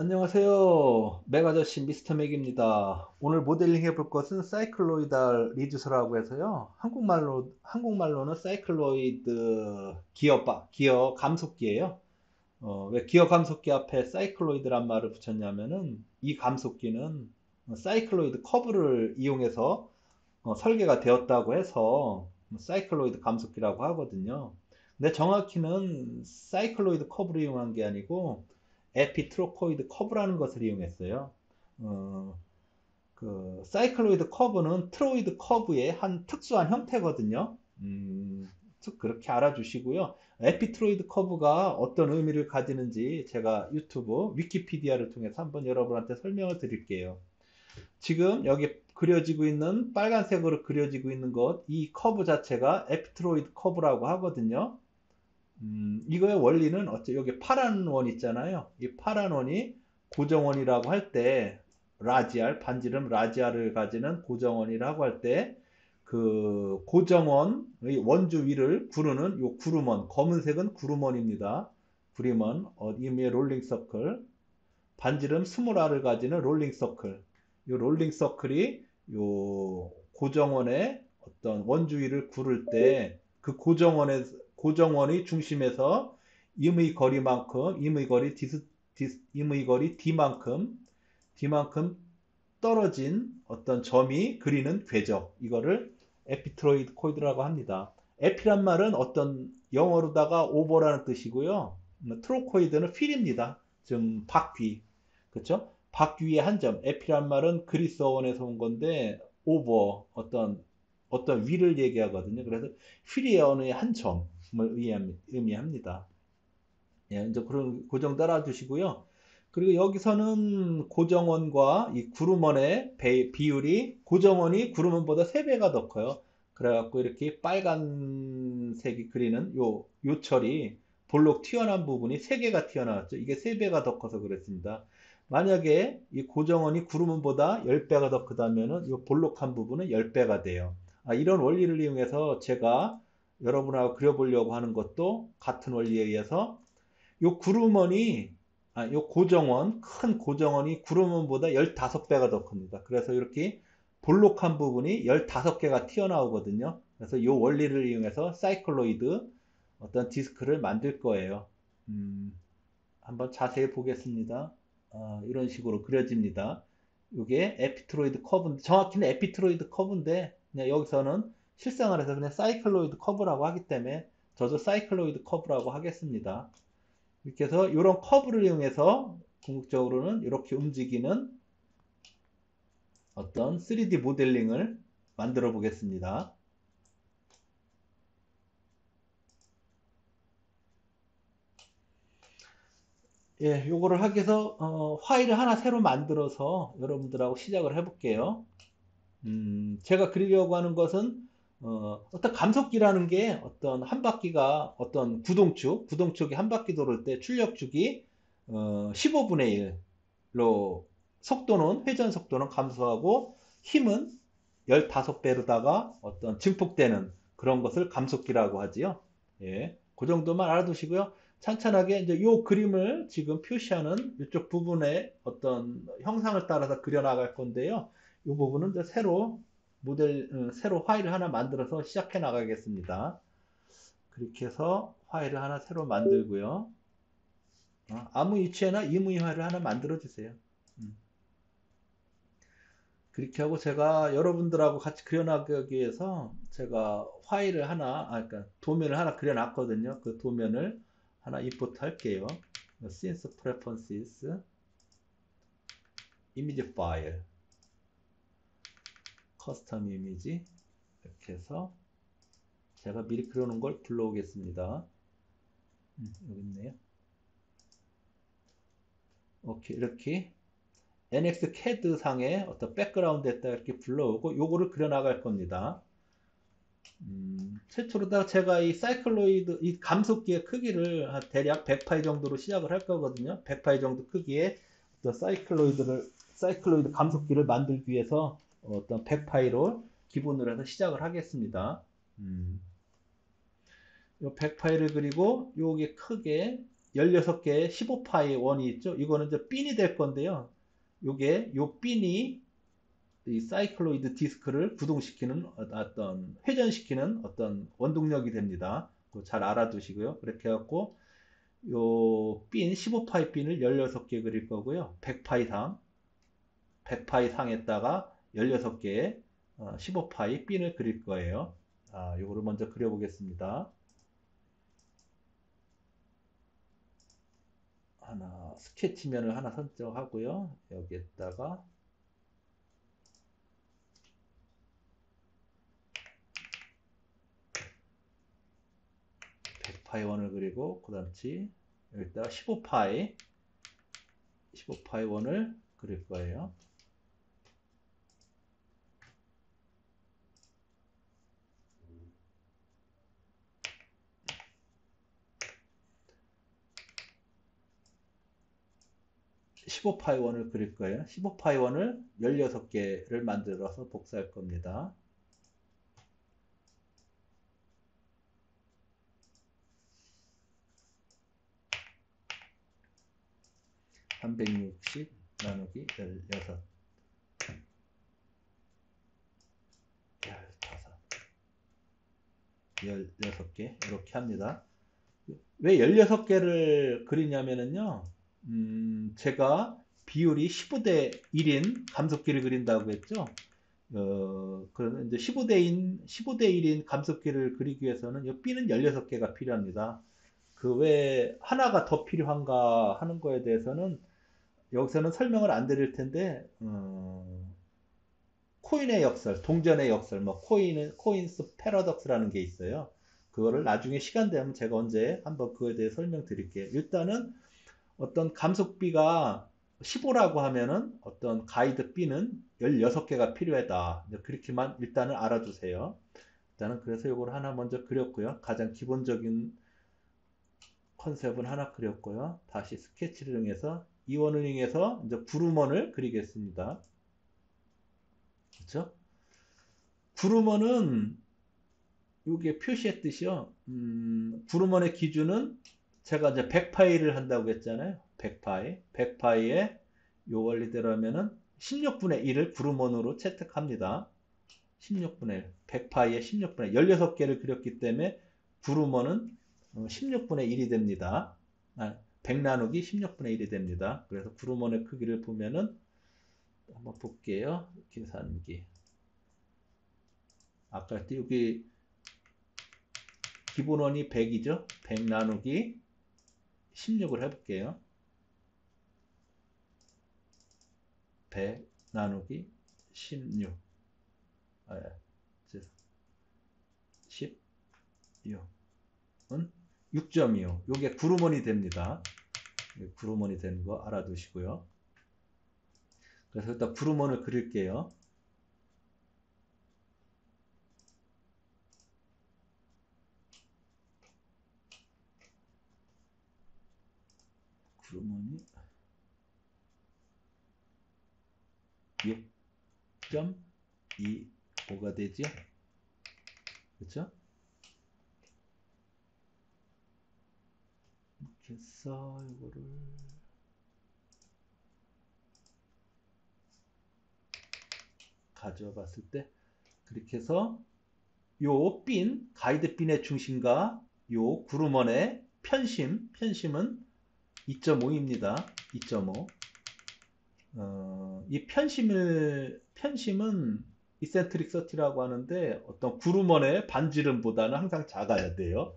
안녕하세요. 맥아저씨 미스터 맥입니다. 오늘 모델링 해볼 것은 사이클로이달 리듀서라고 해서요. 한국말로는 사이클로이드 기어 감속기예요. 왜 기어 감속기 앞에 사이클로이드란 말을 붙였냐면은 이 감속기는 사이클로이드 커브를 이용해서 설계가 되었다고 해서 사이클로이드 감속기라고 하거든요. 근데 정확히는 사이클로이드 커브를 이용한 게 아니고 에피트로코이드 커브라는 것을 이용했어요. 어, 그 사이클로이드 커브는 트로이드 커브의 한 특수한 형태거든요. 즉 그렇게 알아주시고요. 에피트로이드 커브가 어떤 의미를 가지는지 제가 유튜브 위키피디아를 통해서 한번 여러분한테 설명을 드릴게요. 지금 여기 그려지고 있는 빨간색으로 그려지고 있는 것, 이 커브 자체가 에피트로이드 커브라고 하거든요. 이거의 원리는 여기 파란 원 있잖아요. 이 파란 원이 고정원이라고 할 때, 라지알, 반지름 라지알을 가지는 고정원이라고 할 때, 그 고정원의 원주 위를 구르는 요 구름원, 검은색은 구름원입니다. 구름원, 이미의 롤링 서클, 반지름 20알을 가지는 롤링 서클. 이 롤링 서클이 요 고정원의 어떤 원주위를 구를 때 그 고정원의 중심에서 임의 거리 D만큼 떨어진 어떤 점이 그리는 궤적. 이거를 에피트로이드 코이드라고 합니다. 에피란 말은 어떤 영어로다가 오버라는 뜻이고요. 트로코이드는 필입니다. 좀 바퀴. 그쵸? 바퀴의 한 점. 에피란 말은 그리스어원에서 온 건데 오버 어떤 위를 얘기하거든요. 그래서 휠의 어느 한 점을 의미합니다. 예, 이제 그런 고정 따라주시고요. 그리고 여기서는 고정원과 이 구름원의 비율이 고정원이 구름원보다 3배가 더 커요. 그래갖고 이렇게 빨간색이 그리는 요 요철이 볼록 튀어나온 부분이 3개가 튀어나왔죠. 이게 3배가 더 커서 그랬습니다. 만약에 이 고정원이 구름원보다 10배가 더 크다면은 이 볼록한 부분은 10배가 돼요. 이런 원리를 이용해서 제가 여러분하고 그려보려고 하는 것도 같은 원리에 의해서 요 구름원이 요 고정원 큰 고정원이 구름원보다 15배가 더 큽니다. 그래서 이렇게 볼록한 부분이 15개가 튀어나오거든요. 그래서 요 원리를 이용해서 사이클로이드 어떤 디스크를 만들 거예요. 음, 한번 자세히 보겠습니다. 이런 식으로 그려집니다. 이게 에피트로이드 커브인데 정확히는 에피트로이드 커브인데 그냥 여기서는 실생활에서 그냥 사이클로이드 커브라고 하기 때문에 저도 사이클로이드 커브라고 하겠습니다. 이렇게 해서 이런 커브를 이용해서 궁극적으로는 이렇게 움직이는 어떤 3D 모델링을 만들어 보겠습니다. 예, 요거를 하기 위해서 파일을 하나 새로 만들어서 여러분들하고 시작을 해볼게요. 제가 그리려고 하는 것은 어떤 감속기라는 게 어떤 한 바퀴가 어떤 구동축이 한 바퀴 돌을 때 출력축이 15분의 1로 회전 속도는 감소하고 힘은 15배로다가 어떤 증폭되는 그런 것을 감속기라고 하지요. 예. 그 정도만 알아두시고요. 찬찬하게 이제 요 그림을 지금 표시하는 이쪽 부분에 어떤 형상을 따라서 그려 나갈 건데요. 이 부분은 이제 새로 파일을 하나 만들어서 시작해 나가겠습니다. 그렇게 해서 파일을 하나 새로 만들고요. 아무 위치에나 이무이 파일을 하나 만들어 주세요. 음. 그렇게 하고 제가 여러분들하고 같이 그려나가기 위해서 제가 파일을 하나, 그러니까 도면을 하나 그려놨거든요. 그 도면을 하나 임포트 할게요. Scenes Preferences, 이미지 파일, 커스텀 이미지 이렇게 해서 제가 미리 그려놓은 걸 불러오겠습니다. 여기 있네요. 오케이, 이렇게 NX CAD 상에 어떤 백그라운드에다 이렇게 불러오고 요거를 그려나갈 겁니다. 최초로 제가 이 사이클로이드, 이 감속기의 크기를 한 대략 100파이 정도로 시작을 할 거거든요. 100파이 정도 크기의 어떤 사이클로이드 감속기를 만들기 위해서 어떤 100파이로 기본으로 해서 시작을 하겠습니다. 요 100파이를 그리고 요게 크게 16개의 15파이 원이 있죠. 이거는 이제 핀이 될 건데요. 요 핀이 이 사이클로이드 디스크를 구동시키는 어떤 회전시키는 어떤 원동력이 됩니다. 잘 알아두시고요. 그렇게 해갖고 요 핀 15파이 핀을 16개 그릴 거고요. 100파이 상에다가 16개의 15파이 핀을 그릴 거예요. 요거를 먼저 그려보겠습니다. 하나 스케치면을 하나 선정하고요. 여기에다가 100파이 원을 그리고 그다음치 여기다가 15파이 원을 그릴 거예요. 그릴 거예요. 15파이 원을 16개를 만들어서 복사할 겁니다. 360 나누기 16 16개 이렇게 합니다. 왜 16개를 그리냐면요. 제가 비율이 15대 1인 감속기를 그린다고 했죠. 그러면 이제 15대 1인 감속기를 그리기 위해서는 이 B는 16개가 필요합니다. 그 왜 하나가 더 필요한가 하는 거에 대해서는 여기서는 설명을 안 드릴 텐데, 코인의 역설, 동전의 역설, 뭐 코인스 패러독스라는 게 있어요. 그거를 나중에 시간 되면 제가 언제 한번 그거에 대해 설명드릴게요. 일단은 어떤 감속비가 15라고 하면은 어떤 가이드 B는 16개가 필요하다. 그렇게만 일단은 알아두세요. 일단은 그래서 이걸 하나 먼저 그렸고요. 가장 기본적인 컨셉은 하나 그렸고요. 다시 스케치를 이용해서 이원을 이용해서 이제 구루먼을 그리겠습니다. 그렇죠? 구루먼은 이게 표시했듯이요. 구루먼의 기준은 제가 이제 100파이를 한다고 했잖아요. 100파이에 요 원리대로 하면은 16분의 1을 구루먼으로 채택합니다. 16분의 1, 100파이에 16분의 1, 16개를 그렸기 때문에 구루먼은 16분의 1이 됩니다. 100 나누기 16분의 1이 됩니다. 그래서 구루먼의 크기를 보면은 한번 볼게요. 계산기. 아까 여기 기본원이 100이죠. 100 나누기 16을 해볼게요. 100 나누기 16. 16은 6.25. 이게 구루먼이 됩니다. 구루먼이 되는 거 알아두시고요. 그래서 일단 구루먼을 그릴게요. 구루먼이 6.25가 되죠. 그렇죠? 이렇게 해서 이거를 가져와 봤을 때 그렇게 해서 요 가이드 핀의 중심과 요 구루먼의 편심은 2.5입니다. 2.5. 이 편심은 이센트릭 서티라고 하는데 어떤 구루먼의 반지름보다는 항상 작아야 돼요.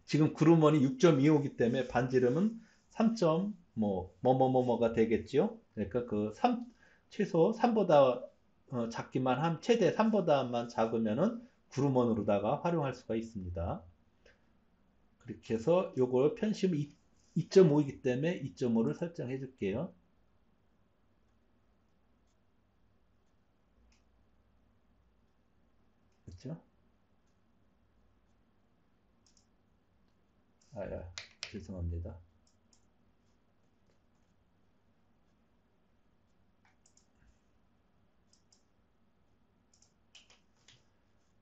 지금 구루먼이 6.25이기 때문에 반지름은 3. 뭐뭐뭐뭐가 되겠죠. 그러니까 그 3, 최소 3보다 작기만 한 최대 3보다만 작으면은 구루먼으로다가 활용할 수가 있습니다. 그렇게 해서 요걸 편심 2.5이기 때문에 2.5를 설정해 줄게요. 그렇죠? 죄송합니다.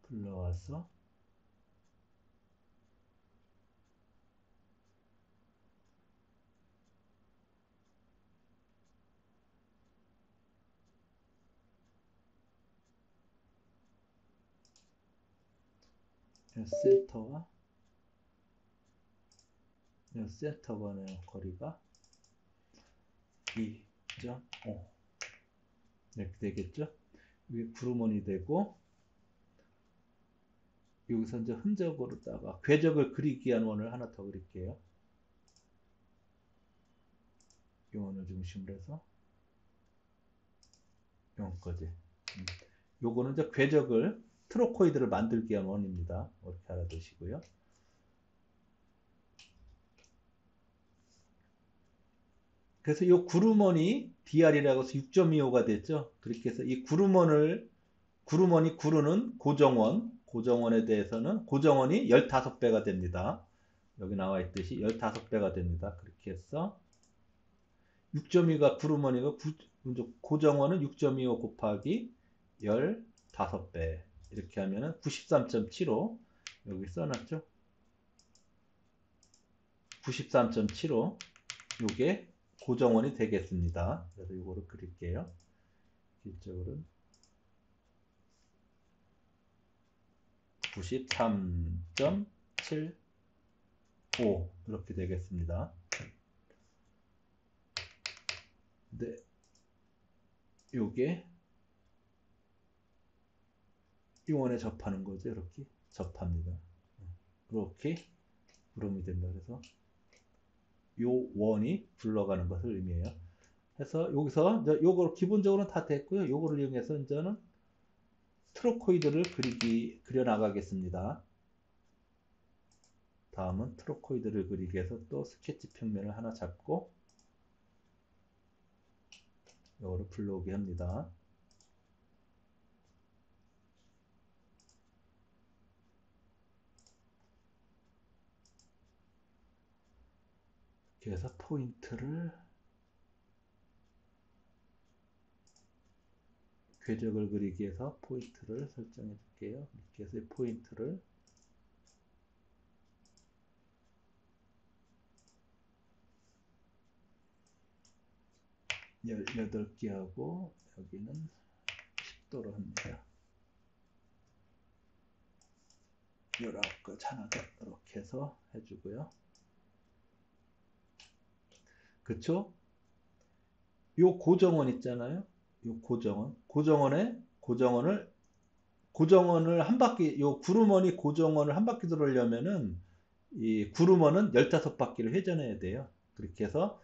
불러와서 센터와 센터 간의 거리가 2.5 이렇게 되겠죠. 위에 구루먼이 되고, 여기서 이제 흔적으로다가 궤적을 그리기 위한 원을 하나 더 그릴게요. 이 원을 중심으로 해서 여기까지. 요거는 이제 궤적을 트로코이드를 만들기 위한 원입니다. 이렇게 알아두시고요. 그래서 이 구루먼이 DR이라고 해서 6.25가 됐죠. 그렇게 해서 이 구루먼이 구르는 고정원에 대해서는 고정원이 15배가 됩니다. 여기 나와 있듯이 15배가 됩니다. 그렇게 해서 6.2가 구루먼이고 고정원은 6.25 곱하기 15배 이렇게 하면은 93.75 여기 써놨죠. 93.75 요게 고정원이 되겠습니다. 그래서 이거를 그릴게요. 길적으로는 93.75 이렇게 되겠습니다. 근데 요게 이 원에 접하는 거죠. 이렇게 접합니다. 이렇게 구름이 된다. 그래서 요 원이 굴러가는 것을 의미해요. 그래서 여기서 이제 요걸 기본적으로는 다 됐고요. 요거를 이용해서 이제는 트로코이드를 그려 나가겠습니다. 다음은 트로코이드를 그리기 위해서 또 스케치 평면을 하나 잡고 요거를 불러오게 합니다. 이렇게 해서 포인트를 궤적을 그리기 위해서 포인트를 설정해 줄게요. 이렇게 해서 포인트를 18개 하고 여기는 10도로 합니다. 19개 하나 더 이렇게 해서 해주고요. 그쵸? 요 고정원 있잖아요. 요 고정원을 한 바퀴, 요 구루머니 고정원을 한 바퀴 돌으려면은 이 구루머는 15바퀴를 회전해야 돼요. 그렇게 해서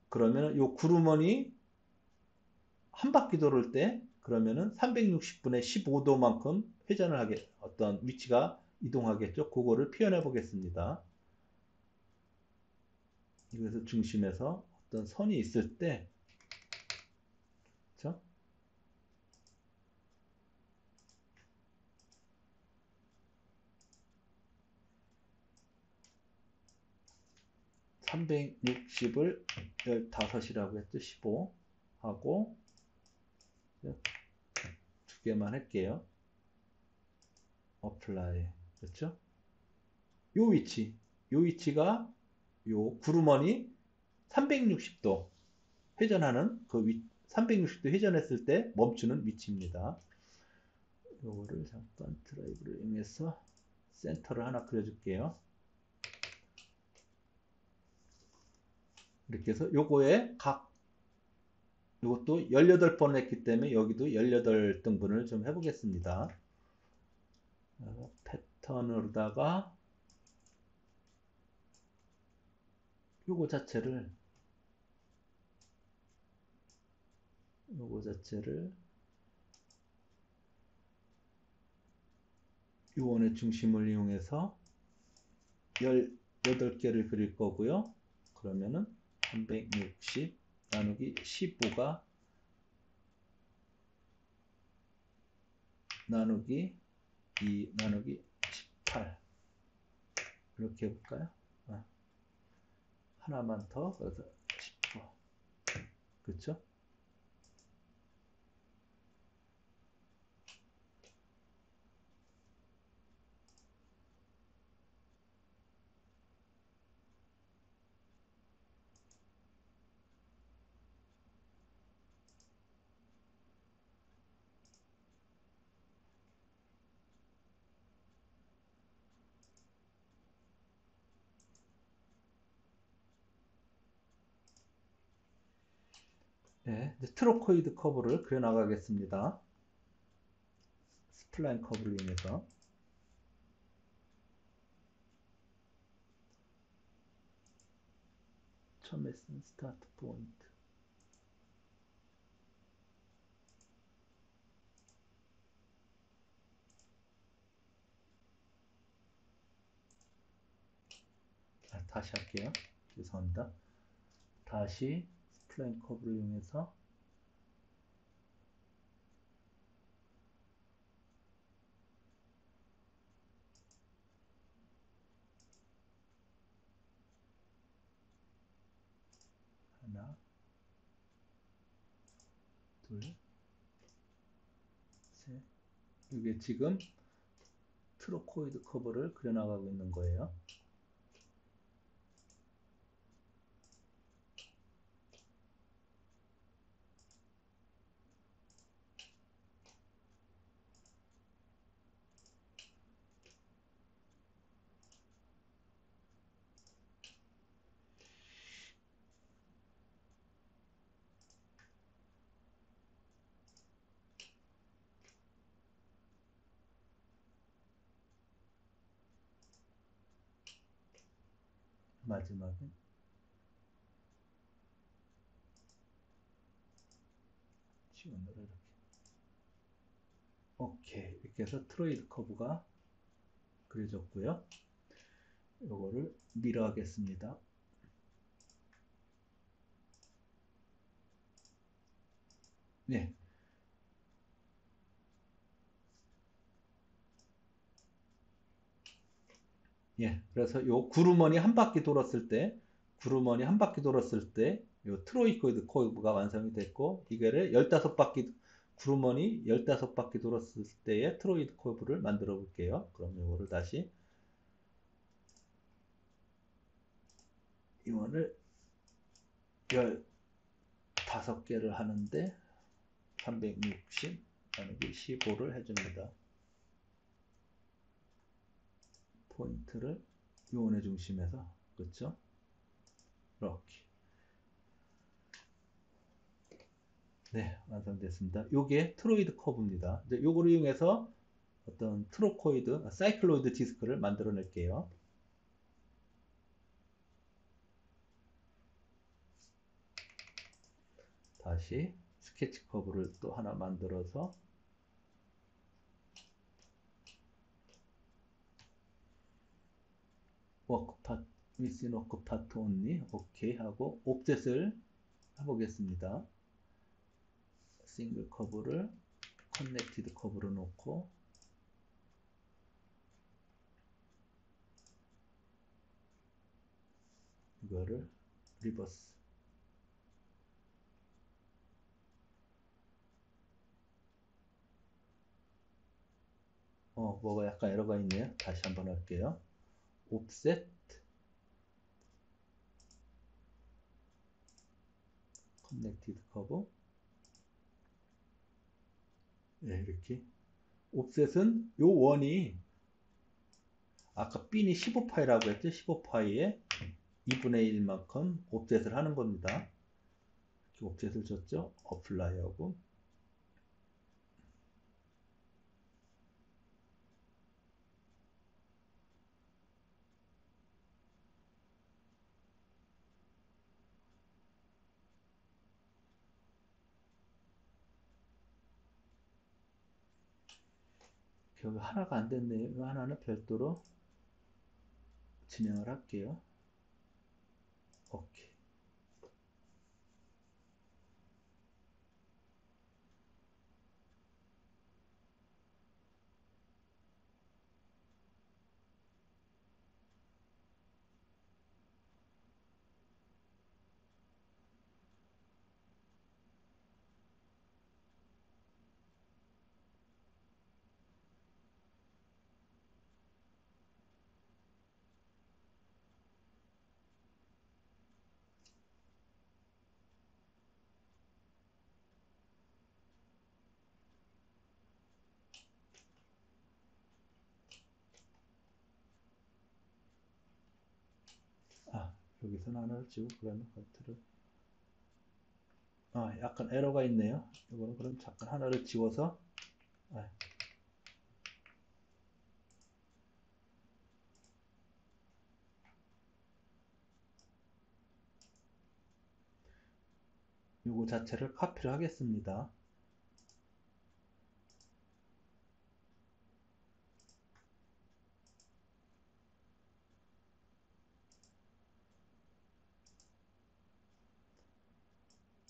그러면 요 구루머니 한 바퀴 돌을 때 그러면은 360분의 15도만큼 회전을 하게 어떤 위치가 이동하겠죠. 그거를 표현해 보겠습니다. 이것을 중심에서 어떤 선이 있을 때 그렇죠? 360을 15이라고 했죠. 15 하고 두 개만 할게요. 어플라이. 그렇죠? 요 위치가 요 구루머니 360도 회전하는 그 360도 회전했을 때 멈추는 위치입니다. 요거를 잠깐 드라이브를 이용해서 센터를 하나 그려줄게요. 이렇게 해서 요거에 요것도 18번 했기 때문에 여기도 18등분을 좀 해보겠습니다. 패턴으로다가 요거 자체를 요원의 중심을 이용해서 18개를 그릴 거고요. 그러면은 360 나누기 15가 나누기 2 나누기 18 이렇게 해볼까요? 하나만 더 그래서 10호 그렇죠? 네, 이제 트로코이드 커브를 그려나가겠습니다. 스플라인 커브를 이용해서. 처음에 쓴 스타트 포인트. 다시 할게요. 죄송합니다. 다시 스플라인 커브를 이용해서 하나, 둘, 셋. 이게 지금 트로코이드 커브를 그려나가고 있는 거예요. 마지막에 지원을 이렇게. 오케이. 이렇게 해서 트로이드 커브가 그려졌고요. 요거를 미러 하겠습니다. 네. 예. 그래서 요 구루머니 한 바퀴 돌았을 때, 구루머니 한 바퀴 돌았을 때, 요 트로이코이드 커브가 완성이 됐고, 이거를 15바퀴, 구루머니 15바퀴 돌았을 때의 트로이드 커브를 만들어 볼게요. 그럼 요거를 다시, 이원을 15개를 하는데, 360 나누기 15를 해줍니다. 포인트를 요원의 중심에서, 그렇죠? 이렇게. 네, 완성됐습니다. 요게 트로이드 커브입니다. 이제 요거를 이용해서 어떤 트로코이드, 사이클로이드 디스크를 만들어낼게요. 다시 스케치 커브를 또 하나 만들어서 워크 파트, 미신 워크 파트 온리 오케이 하고 옵셋을 해보겠습니다. 싱글 커브를 커넥티드 커브로 놓고 이거를 리버스. 뭐가 약간 에러가 있네요. 다시 한번 할게요. 옵셋 커넥티드 커브. 네, 이렇게 옵셋은 요 원이 아까 빈이 15파이라고 했죠. 15파이에 2분의 1만큼 옵셋을 하는 겁니다. 이렇게 옵셋을 줬죠. 어플라이 하고 여기 하나가 안 됐네요. 이 하나는 별도로 진행을 할게요. 오케이. 여기서는 하나를 지우고 그러면 컨트롤 약간 에러가 있네요. 이거는 그럼 잠깐 하나를 지워서 아, 요거 자체를 카피를 하겠습니다.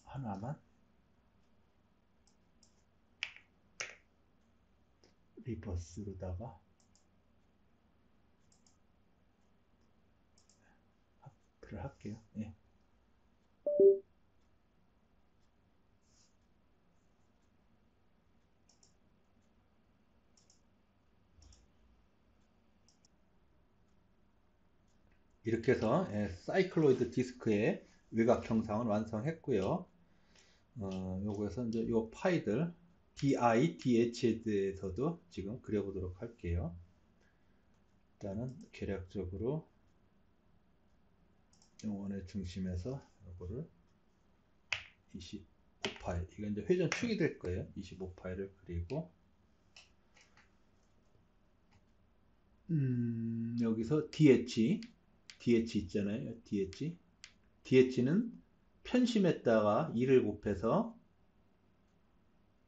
하나만 리버스로다가 카피를 할게요. 예. 이렇게 해서 사이클로이드 디스크의 외곽 형상을 완성했고요. 요거에서 이제 요 파이들 DI, DH에 대해서도 지금 그려보도록 할게요. 일단은 계략적으로 원의 중심에서 요거를 25파일, 이건 이제 회전 축이 될 거예요. 25파일을 그리고 여기서 DH 있잖아요. DH는 편심했다가 2를 곱해서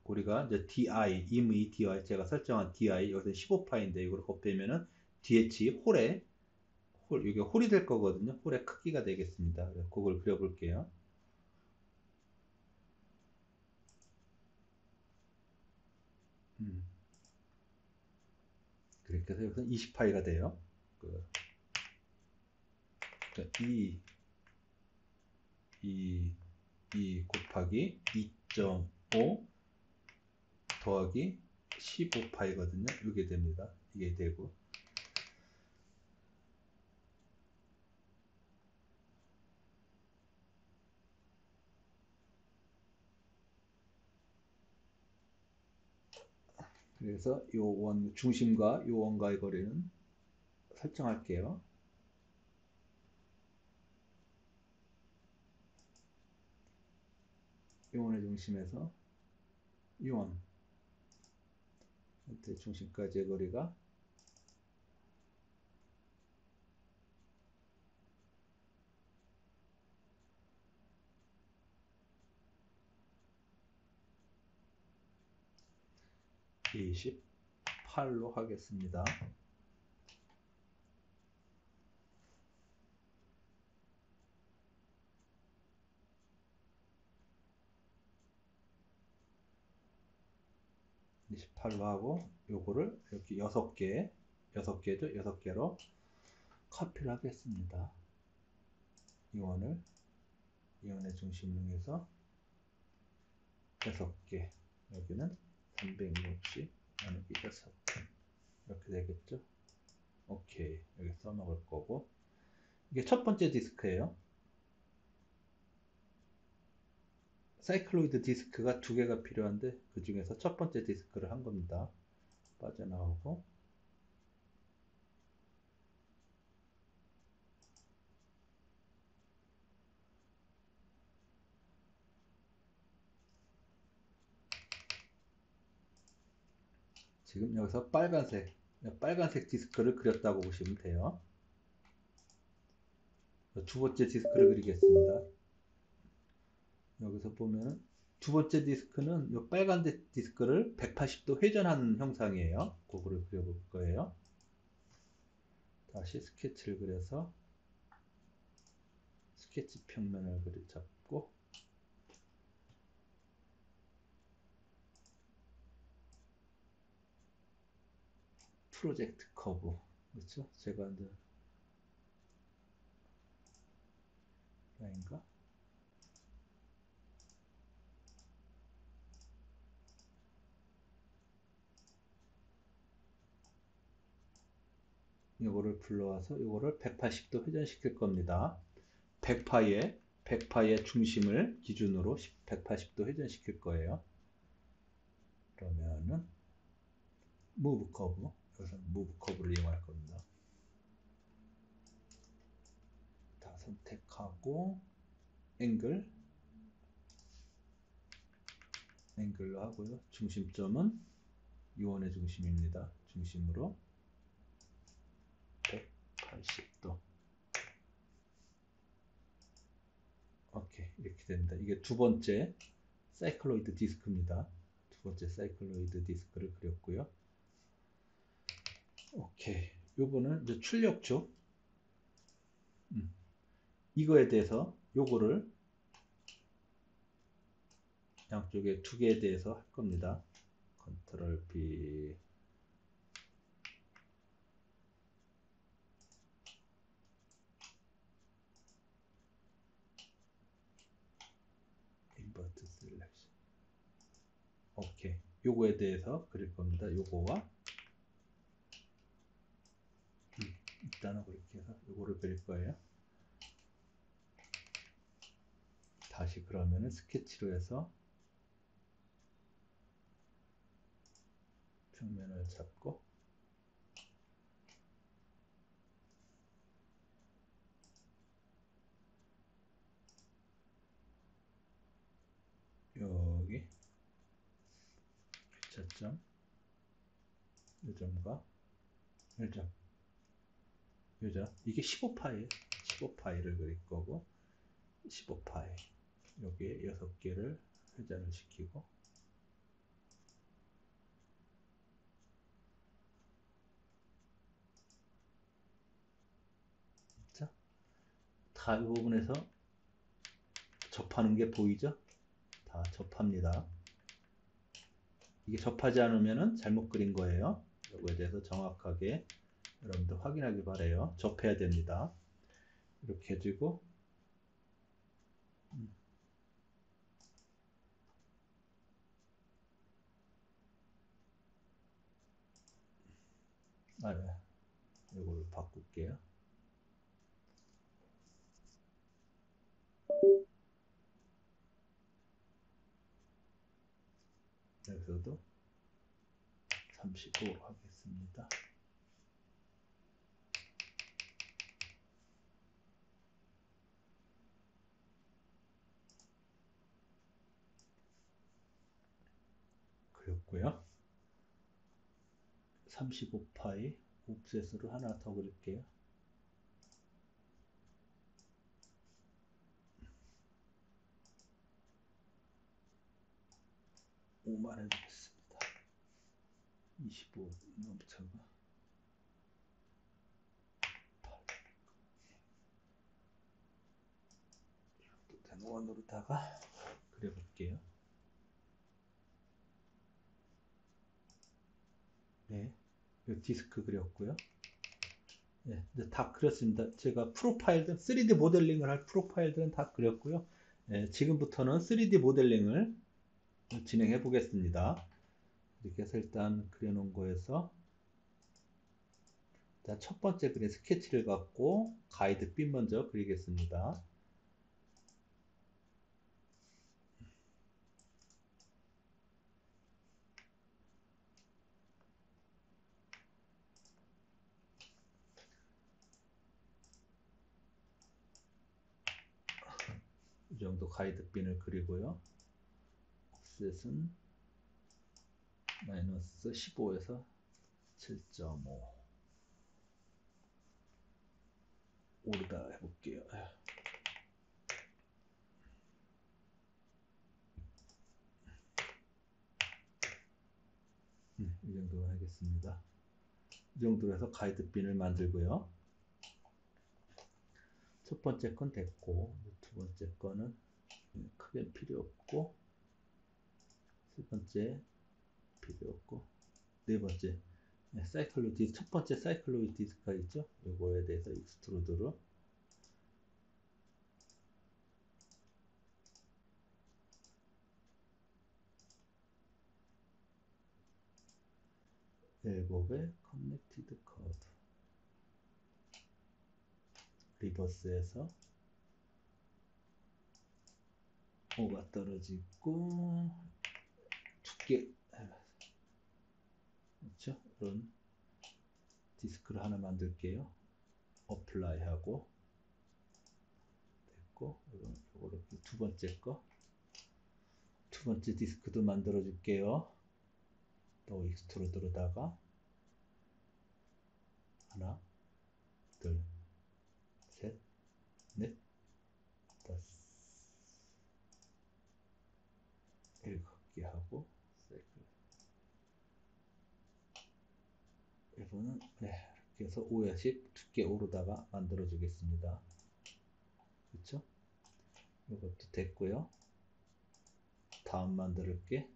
우리가 이제 DI, 임의 DI, 제가 설정한 DI, 여기서 15파인데 이걸 곱하면은 DH 이게 홀이 될 거거든요. 홀의 크기가 되겠습니다. 그걸 그려볼게요. 그렇게 해서 여기서 20파이가 돼요. 그, 2 곱하기 2.5 더하기 15파이거든요. 이게 됩니다. 이게 되고. 그래서 요 원 중심과 요 원과의 거리는 설정할게요. 요 원의 중심에서 요 원 중심까지의 거리가 28로 하겠습니다. 로 하고 요거를 이렇게 6개로 카피를 하겠습니다. 이원의 중심을 해서 6개, 여기는 360 나누기 6 이렇게 되겠죠. 오케이, 여기 써먹을 거고, 이게 첫 번째 디스크예요. 사이클로이드 디스크가 2개가 필요한데 그 중에서 첫 번째 디스크를 한 겁니다. 빠져나오고 지금 여기서 빨간색 디스크를 그렸다고 보시면 돼요. 두 번째 디스크를 그리겠습니다. 여기서 보면 두 번째 디스크는 이 빨간 디스크를 180도 회전하는 형상이에요. 그거를 그려볼 거예요. 다시 스케치를 그려서 스케치 평면을 잡고 프로젝트 커브, 그렇죠? 제가 이제 라인가 이거를 불러와서 이거를 180도 회전시킬 겁니다. 100파의 중심을 기준으로 180도 회전시킬 거예요. 그러면은 무브 커브, 여기서 무브 커브를 이용할 겁니다. 다 선택하고 앵글 앵글로 하고요. 중심점은 유원의 중심입니다. 중심으로 180도. 오케이, 이렇게 됩니다. 이게 두 번째 사이클로이드 디스크입니다. 두 번째 사이클로이드 디스크를 그렸고요. 오케이, 요거는 이제 출력축. 이거에 대해서 요거를 양쪽에 두 개에 대해서 할 겁니다. 컨트롤 B, 인버트 셀렉션. 오케이, 요거에 대해서 그릴 겁니다. 요거와 일단은 그렇게 해서 요거를 그릴 거예요. 다시 그러면은 스케치로 해서 평면을 잡고 여기 교차점 요 점과 요점 요점, 이게 15파이 15파이를 그릴 거고 15파이 여기에 6개를 회전을 시키고 자, 다 이 부분에서 접하는 게 보이죠? 다 접합니다. 이게 접하지 않으면 잘못 그린 거예요. 이거에 대해서 정확하게 여러분들 확인하기 바래요. 접해야 됩니다. 이렇게 해주고 네. 이걸 바꿀게요. 여기서도 35 하겠습니다. 그렸고요. 35파이 옵셋으로 하나 더 그릴게요. 5만 해주겠습니다. 25 넘쳐가 8 원으로다가 그려볼게요. 네, 디스크 그렸고요. 네, 이제 다 그렸습니다. 제가 프로파일들 3D 모델링을 할 프로파일들은 다 그렸고요. 네, 지금부터는 3D 모델링을 진행해 보겠습니다. 이렇게 해서 일단 그려놓은 거에서 첫 번째 그린 스케치를 갖고 가이드 B 먼저 그리겠습니다. 이 정도 가이드 빈을 그리고요. 옵셋은 마이너스 15에서 7.5 오르다 해볼게요. 이 정도 하겠습니다. 이 정도로 해서 가이드 빈을 만들고요. 첫 번째 건 됐고 두 번째 거는 크게 필요 없고 세 번째 필요 없고 네 번째 사이클로이드 디스크, 첫 번째 사이클로이드 디스크가 있죠. 이거에 대해서 익스트루드로 벨법의 커넥티드 커브 리버스에서 5가 떨어지고 두께 그렇죠? 이런 디스크를 하나 만들게요. 어플라이 하고 됐고 이거를 두 번째 두 번째 디스크도 만들어 줄게요. 또 익스트루드로다가 하나, 둘, 셋, 넷, 다섯, 일곱 개 하고 이거는 네, 이렇게 해서 5야씩 두께 오르다가 만들어 주겠습니다. 그렇죠? 이것도 됐고요. 다음 만들게.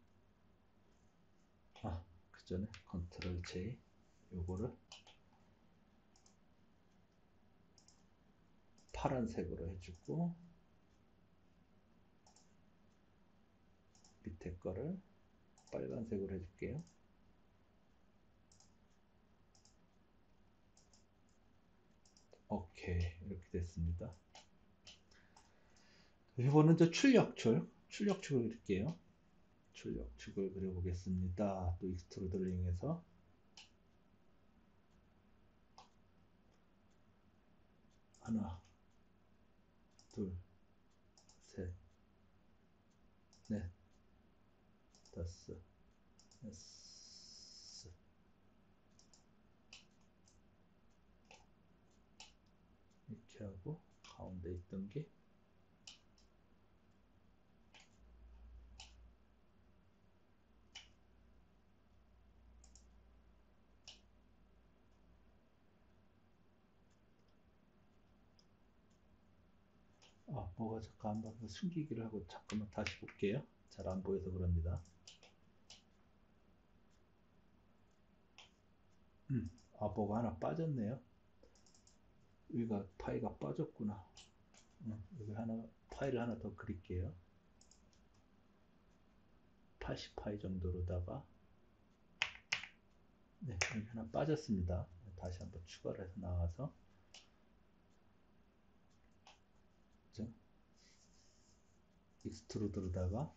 그 전에 컨트롤 J 요거를 파란색으로 해주고 밑에 거를 빨간색으로 해줄게요. 오케이, 이렇게 됐습니다. 이거는 저 출력축을 그릴게요. 출력축을 그려보겠습니다. 또 익스트루드를 이용해서 하나, 둘, 셋, 넷, 다섯, 여섯. 이렇게 하고 가운데 있던 게 뭐가 잠깐 한번 숨기기를 하고 잠깐만 다시 볼게요. 잘 안 보여서 그럽니다. 뭐가 하나 빠졌네요. 여기가 파이가 빠졌구나. 여기 하나 파이를 하나 더 그릴게요. 80파이 정도로다가 네, 여기 하나 빠졌습니다. 다시 한번 추가를 해서 나와서 익스트루드로다가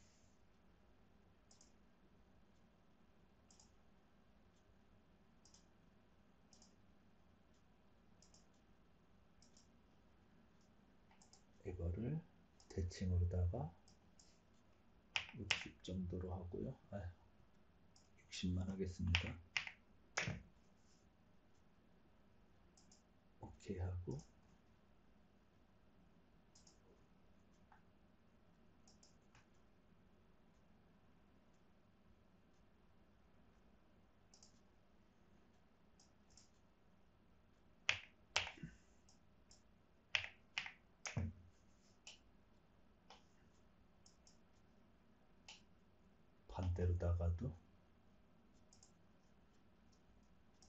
이거를 대칭으로다가 60 정도로 하고요. 60만 하겠습니다. 오케이 하고 반대로다가도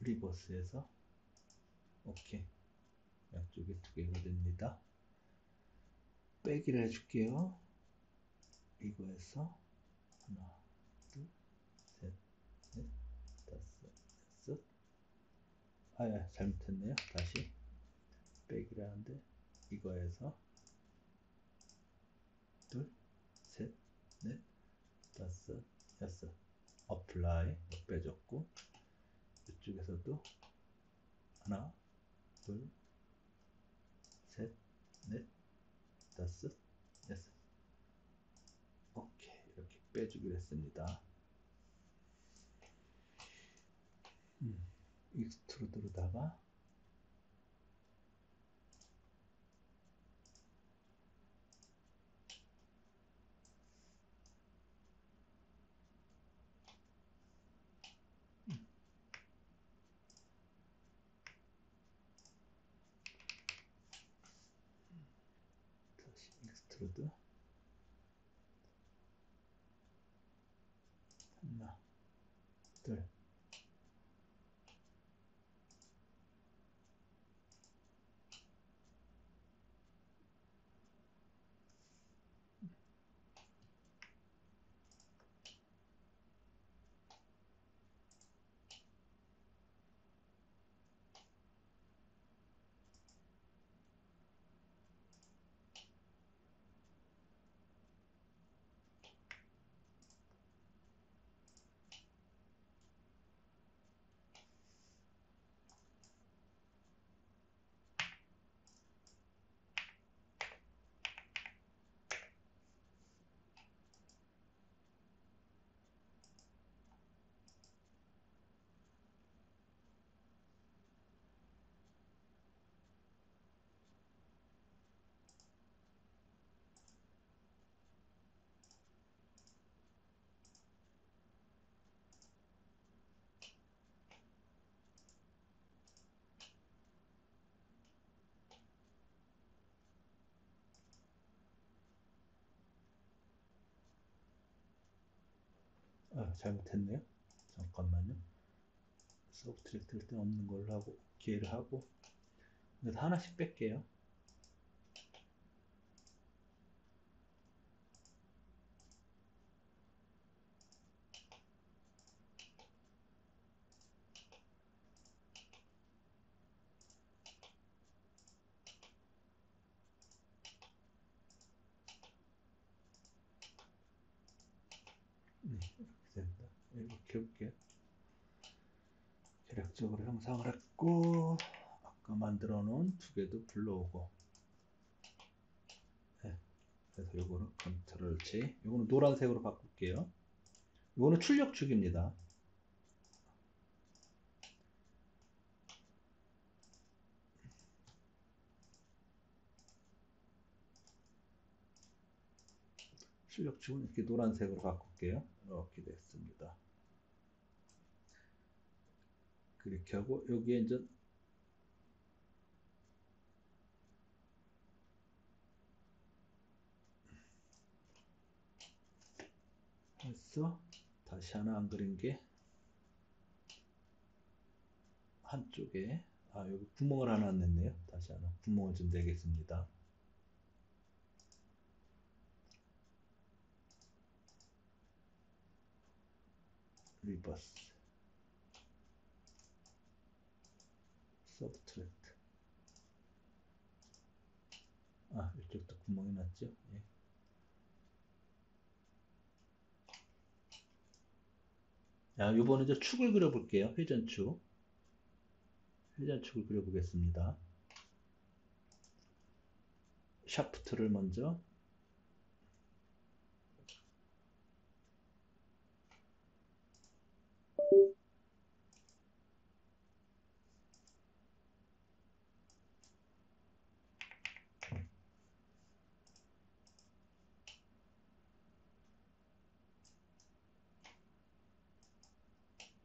리버스해서 오케이, 양쪽에 두 개가 됩니다. 빼기를 해줄게요. 이거에서 하나, 둘, 셋, 넷, 다섯, 여섯. 잘못했네요. 다시 빼기를 하는데 이거에서 둘, 셋, 넷, 다섯, 여섯. 어플라이 빼줬고 이쪽에서도 하나, 둘, 셋, 넷, 다섯, 여섯. 오케이, 이렇게 빼주기로 했습니다. 익스트루드로다가 다시 익스트루드 하나, 둘, 잘못했네요. 잠깐만요. 서브트랙트 할 때 없는 걸로 하고 기회를 하고 그래서 하나씩 뺄게요. 네, 이렇게 된다. 이렇게 해볼게요. 대략적으로 형상을 했고 아까 만들어 놓은 두 개도 불러오고 네, 그래서 요거는 컨트롤 J 요거는 노란색으로 바꿀게요. 요거는 출력축입니다. 출력축은 이렇게 노란색으로 바꿀게요. 이렇게 됐습니다. 그렇게 하고 여기에 이제 해서 다시 하나 안 그린 게 한쪽에 여기 구멍을 하나 냈네요. 다시 하나 구멍을 좀 내겠습니다. 리버스 서브트랙트 이쪽도 구멍이 났죠. 예. 자, 요번에 이제 축을 그려볼게요. 회전축. 회전축을 그려보겠습니다. 샤프트를 먼저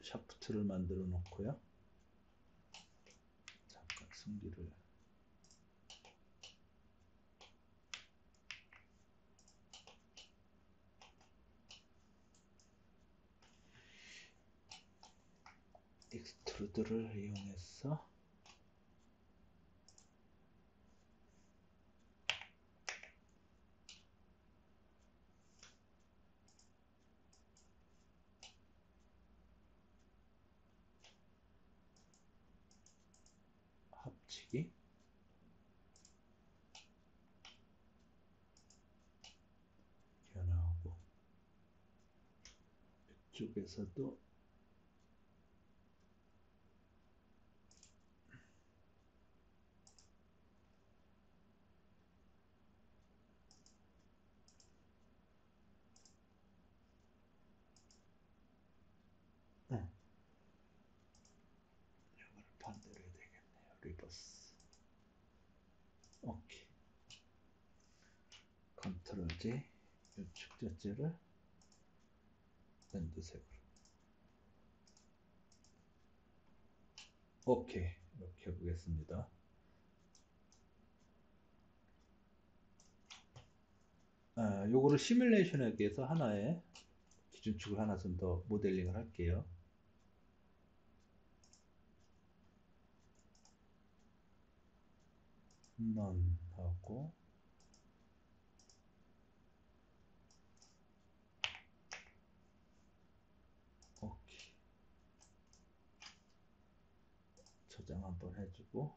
샤프트를 만들어 놓고요. 잠깐 승기를 익스트루드를 이용해서 합치기 나오고 이쪽에서도 이걸 반대로 해야 되겠네요. 리버스 오케이. 컨트롤 J 우측 자체를 밴드색으로 오케이. 이렇게 해보겠습니다. 요거를 시뮬레이션하기 위해서 하나의 기준축을 하나 좀 더 모델링을 할게요. none 하고 오케이. 저장 한번 해주고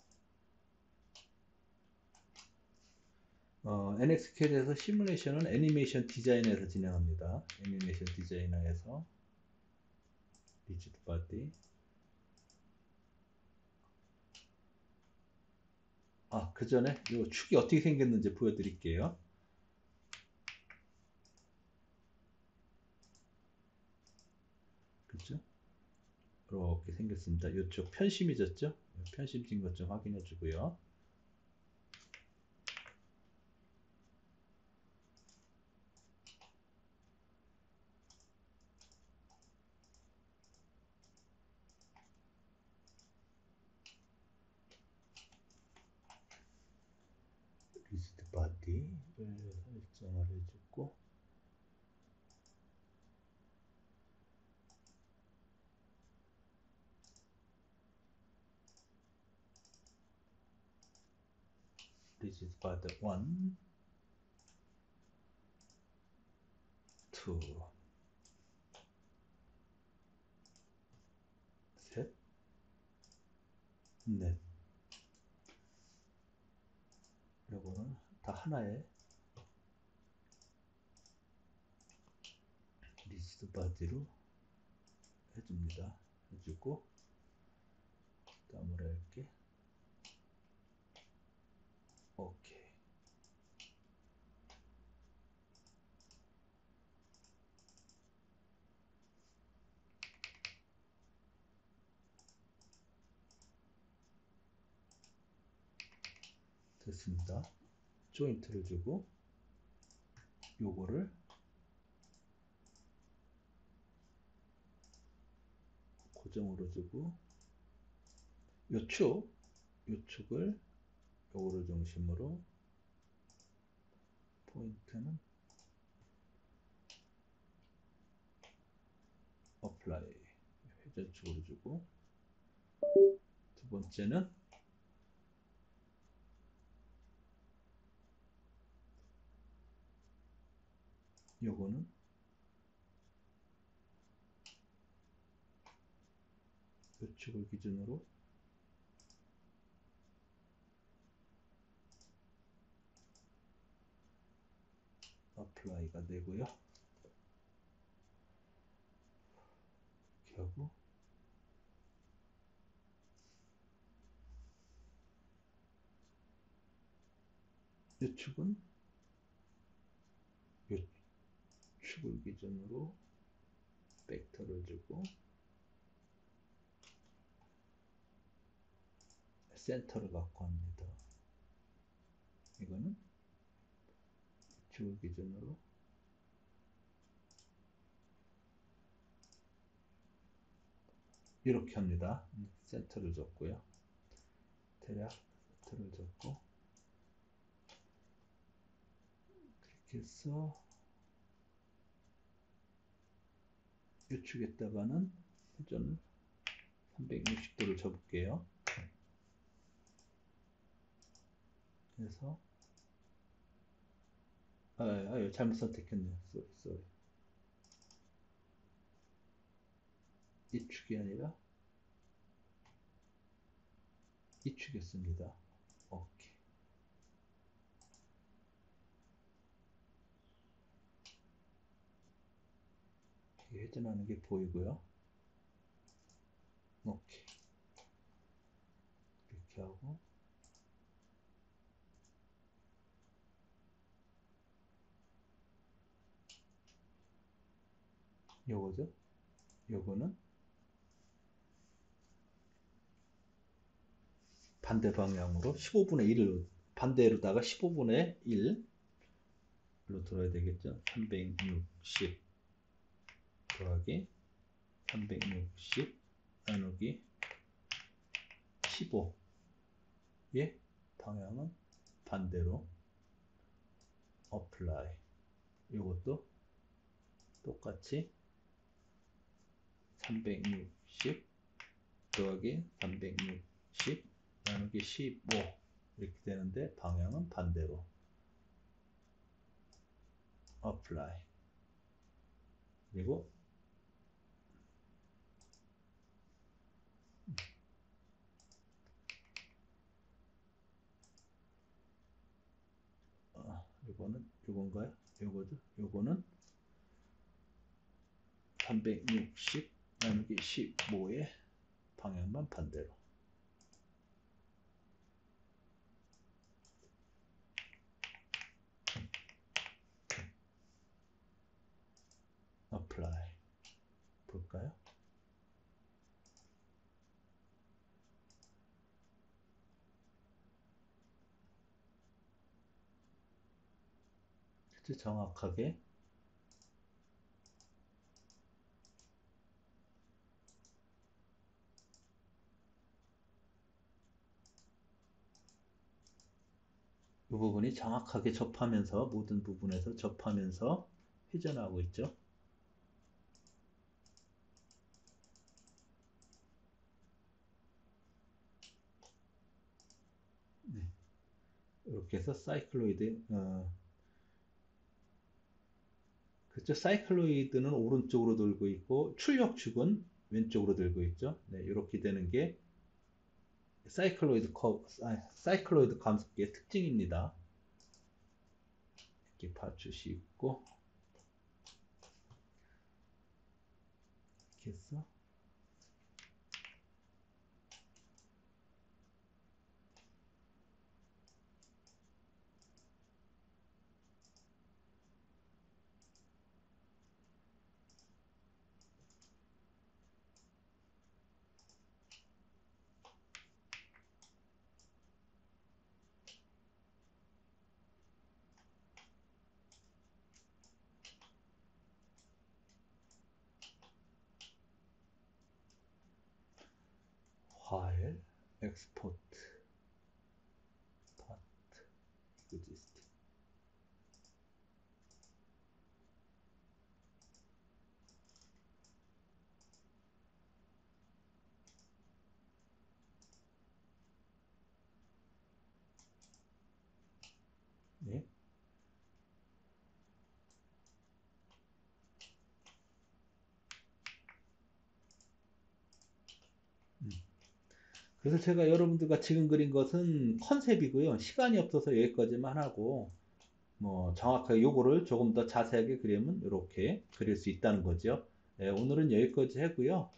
NXQ에서 시뮬레이션은 애니메이션 디자이너에서 진행합니다. 애니메이션 디자이너에서 리지드 바디 그 전에 이 축이 어떻게 생겼는지 보여드릴게요. 그죠? 이렇게 생겼습니다. 이쪽 편심이 졌죠? 편심진 것 좀 확인해 주고요. 리지드 바디를 설정을 해주고 this is path 1, 2, 셋, 넷. 요거는 다 하나의 리스트 바디로 해줍니다. 해주고, 다음으로 할게. 오케이. 됐습니다. 조인트를 주고, 요거를 고정으로 주고, 요축을 요거를 중심으로, 포인트는 어플라이 회전축으로 주고, 두 번째는 요거는 요축을 기준으로 어플라이가 되고요. 이렇게 하고, 요축은 요축을 기준으로 벡터를 주고, 센터를 갖고 합니다. 이거는 요축을 기준으로 이렇게 합니다. 센터를 줬고요. 대략 센터를 줬고, 그렇게 해서 요축에다가는 회전을 360도를 접을게요. 그래서 잘못 선택했네요. 쏘리. 이 축이 아니라 이 축이었습니다. 오케이. 회전하는 게 보이고요. 오케이. 이렇게 하고, 요거죠. 요거는 반대 방향으로 15분의 1로, 반대로다가 15분의 1로 들어야 되겠죠. 360 더하기 360 나누기 15의 방향은 반대로 apply. 이것도 똑같이 360 더하기 360 나누기 15 이렇게 되는데 방향은 반대로 apply. 그리고 요건가요? 요거죠? 요거는 360 나누기 15의 방향만 반대로 apply 볼까요? 정확하게 이 부분이 정확하게 접하면서 모든 부분에서 접하면서 회전하고 있죠. 네. 이렇게 해서 사이클로이드, 그렇죠. 사이클로이드는 오른쪽으로 돌고 있고 출력축은 왼쪽으로 돌고 있죠. 네, 이렇게 되는 게 사이클로이드 감속기의 특징입니다. 이렇게 봐주시고, 이렇게 해서 파일, 엑스포트, 파트, 리스트. 네. 그래서 제가 여러분들과 지금 그린 것은 컨셉이고요. 시간이 없어서 여기까지만 하고, 뭐 정확하게 요거를 조금 더 자세하게 그리면 이렇게 그릴 수 있다는 거죠. 네, 오늘은 여기까지 하고요.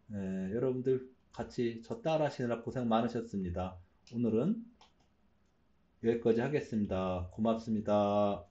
네, 여러분들 같이 저 따라 하시느라 고생 많으셨습니다. 오늘은 여기까지 하겠습니다. 고맙습니다.